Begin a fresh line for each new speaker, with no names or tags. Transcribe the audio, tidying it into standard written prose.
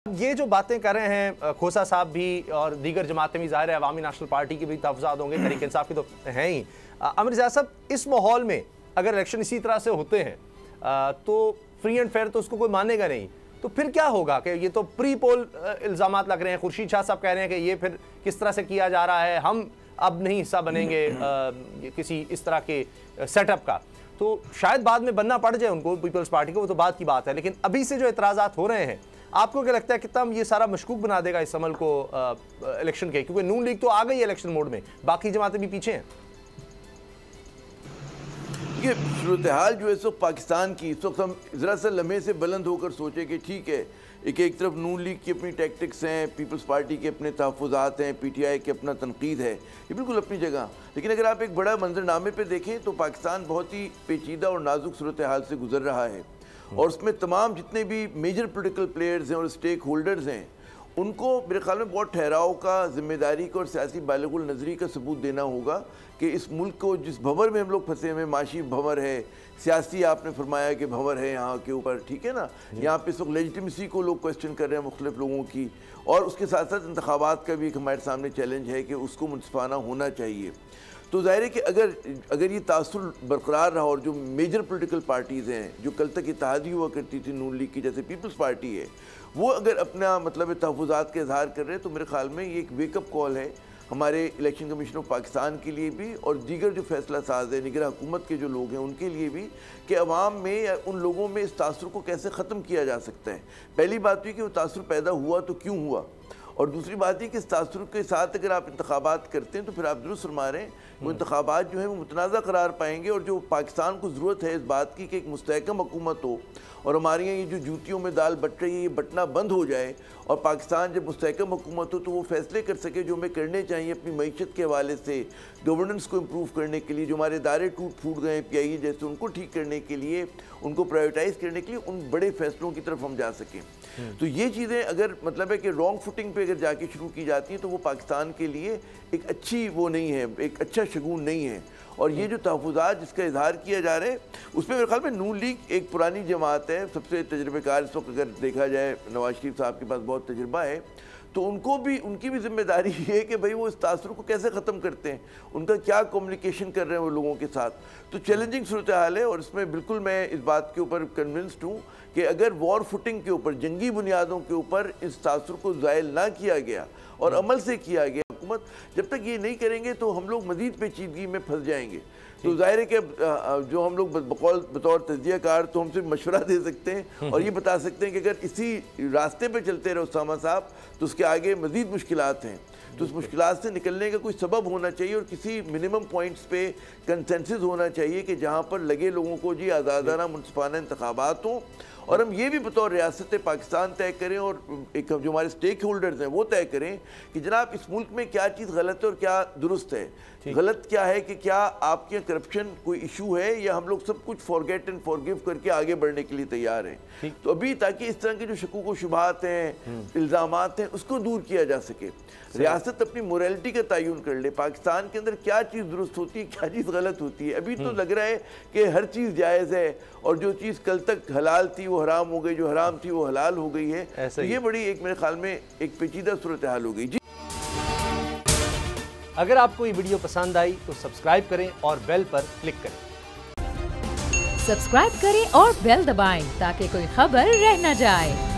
ये जो बातें कर रहे हैं खोसा साहब भी और दीगर जमातें भी, ज़ाहिर है अवामी नेशनल पार्टी के भी तहफ़्फ़ुज़ात होंगे, तहरीक इंसाफ के तो हैं ही। आमिर ज़िया साहब, इस माहौल में अगर इलेक्शन इसी तरह से होते हैं तो फ्री एंड फेयर तो उसको कोई मानेगा नहीं, तो फिर क्या होगा? कि ये तो प्री पोल इल्ज़ामात लग रहे हैं, खुर्शीद शाह साहब कह रहे हैं कि ये फिर किस तरह से किया जा रहा है, हम अब नहीं हिस्सा बनेंगे किसी इस तरह के सेटअप का। तो शायद बाद में बनना पड़ जाए उनको, पीपल्स पार्टी को, वो तो बात की बात है। लेकिन अभी से जो एतराज़ात हो रहे हैं, आपको क्या लगता है कितना ये सारा मशकूक बना देगा इस अमल को इलेक्शन के? क्योंकि नून लीग तो आ गई है इलेक्शन मोड में, बाकी जमातें भी पीछे हैं।
ये सूरत हाल जो है इस वक्त पाकिस्तान की, इस वक्त हम ज़रा सा लम्हे से बुलंद होकर सोचे कि ठीक है, एक तरफ नून लीग की अपनी टैक्टिक्स हैं, पीपल्स पार्टी के अपने तहफ़्फ़ुज़ात हैं, PTI के अपना तनकीद है, ये बिल्कुल अपनी जगह। लेकिन अगर आप एक बड़ा मंजरनामे पे देखें तो पाकिस्तान बहुत ही पेचीदा और नाजुक सूरत हाल से गुजर रहा है, और उसमें तमाम जितने भी मेजर पोलिटिकल प्लेयर्स हैं और स्टेक होल्डर्स हैं, उनको मेरे ख्याल में बहुत ठहराव का, जिम्मेदारी का और सियासी बालिगुल नज़री का सबूत देना होगा कि इस मुल्क को जिस भंवर में हम लोग फंसे हुए, माशी भंवर है, सियासी आपने फरमाया कि भंवर है यहाँ के ऊपर, ठीक है ना, यहाँ पे इस वक्त लेजिटिमेसी को लोग क्वेश्चन कर रहे हैं मुख्तलिफ लोगों की, और उसके साथ साथ इंतखाबात का भी एक हमारे सामने चैलेंज है कि उसको मुनसिफाना होना चाहिए। तो ज़ाहिर है कि अगर ये तासुर बरकरार रहा और जो मेजर पॉलिटिकल पार्टीज़ हैं, जो कल तक इत्तेहादी हुआ करती थी नून लीग की, जैसे पीपल्स पार्टी है, वो अगर अपना मतलब तहफ़्फ़ुज़ात का इजहार कर रहे हैं, तो मेरे ख्याल में ये एक वेकअप कॉल है हमारे इलेक्शन कमीशन ऑफ पाकिस्तान के लिए भी, और दीगर जो फैसला साज है, निगरान हुकूमत के जो लोग हैं उनके लिए भी, कि अवाम में या उन लोगों में इस तासुर को कैसे ख़त्म किया जा सकता है। पहली बात हुई कि वो तासुर पैदा हुआ तो क्यों हुआ, और दूसरी बात ये कि इस तासुर के साथ अगर आप इंतखाबात करते हैं तो फिर आप दुरुस्त फरमा रहे हैं, वो इंतखाबात जो है वो मुतनाज़ा करार पाएंगे, और जो पाकिस्तान को ज़रूरत है इस बात की कि एक मुस्तहकम हुकूमत हो, और हमारे यहाँ ये जो जूतियों में दाल बट रही है ये बटना बंद हो जाए, और पाकिस्तान जब मुस्तहकम हुकूमत हो तो वो फैसले कर सके जो हमें करने चाहिए अपनी मईशत के हवाले से, गवर्नेंस को इम्प्रूव करने के लिए, जो हमारे इदारे टूट फूट गए PIA जैसे, उनको ठीक करने के लिए, उनको प्रायोरिटाइज़ करने के लिए, उन बड़े फैसलों की तरफ हम जा सकें। तो ये चीज़ें अगर मतलब है कि रॉन्ग फुटिंग पे अगर जाके शुरू की जाती हैं तो वो पाकिस्तान के लिए एक अच्छी वो नहीं है, एक अच्छा शगुन नहीं है। और ये जो तहफ़्फ़ुज़ात जिसका इजहार किया जा रहा है, उसमें मेरे ख्याल में नून लीग एक पुरानी जमात है, सबसे तजर्बेकार इस वक्त अगर देखा जाए, नवाज शरीफ साहब के पास बहुत तजर्बा है, तो उनकी भी जिम्मेदारी है कि भाई वो इस तासुर को कैसे ख़त्म करते हैं, उनका क्या कम्युनिकेशन कर रहे हैं वो लोगों के साथ। तो चैलेंजिंग सूरत हाल है, और इसमें बिल्कुल मैं इस बात के ऊपर कन्विंस्ड हूँ कि अगर वॉर फुटिंग के ऊपर, जंगी बुनियादों के ऊपर इस तासुर को ज़ायल ना किया गया और अमल से किया गया, हुकूमत जब तक ये नहीं करेंगे तो हम लोग मज़ीद पेचीदगी में फंस जाएंगे। तो जाहिर है कि जो हम लोग बतौर तज्ज़ियाकार तो हम सिर्फ मशवरा दे सकते हैं और ये बता सकते हैं कि अगर इसी रास्ते पे चलते रहे उसामा साहब तो उसके आगे मज़ीद मुश्किलात हैं। तो उस मुश्किलात से निकलने का कोई सबब होना चाहिए और किसी मिनिमम पॉइंट्स पे कंसेंसस होना चाहिए कि जहाँ पर लगे लोगों को जी आज़ादाना मुनसिफाना इंतखाबात हों, और हम ये भी बतौर रियासत पाकिस्तान तय करें और एक जो हमारे स्टेक होल्डर्स हैं वो तय करें कि जनाब इस मुल्क में क्या चीज़ गलत है और क्या दुरुस्त है। गलत क्या है कि क्या आपके यहाँ करप्शन कोई इशू है या हम लोग सब कुछ फॉरगेट एंड फॉरगिव करके आगे बढ़ने के लिए तैयार हैं। तो अभी ताकि इस तरह के जो शकूक व शुबहात हैं, इल्ज़ामात हैं, उसको दूर किया जा सके, रियासत अपनी मोरालिटी का तयन कर ले, पाकिस्तान के अंदर क्या चीज़ दुरुस्त होती है, क्या चीज़ गलत होती है। अभी तो लग रहा है कि हर चीज़ जायज़ है और जो चीज़ कल तक हलाल थी वो हराम हो गई, जो हराम थी वो हलाल हो गई है। तो ये बड़ी एक मेरे ख्याल में एक पेचीदा सूरत हाल हो गई। जी,
अगर आपको ये वीडियो पसंद आई तो सब्सक्राइब करें और बेल पर क्लिक करें।
सब्सक्राइब करें और बेल दबाएं ताकि कोई खबर रह न जाए।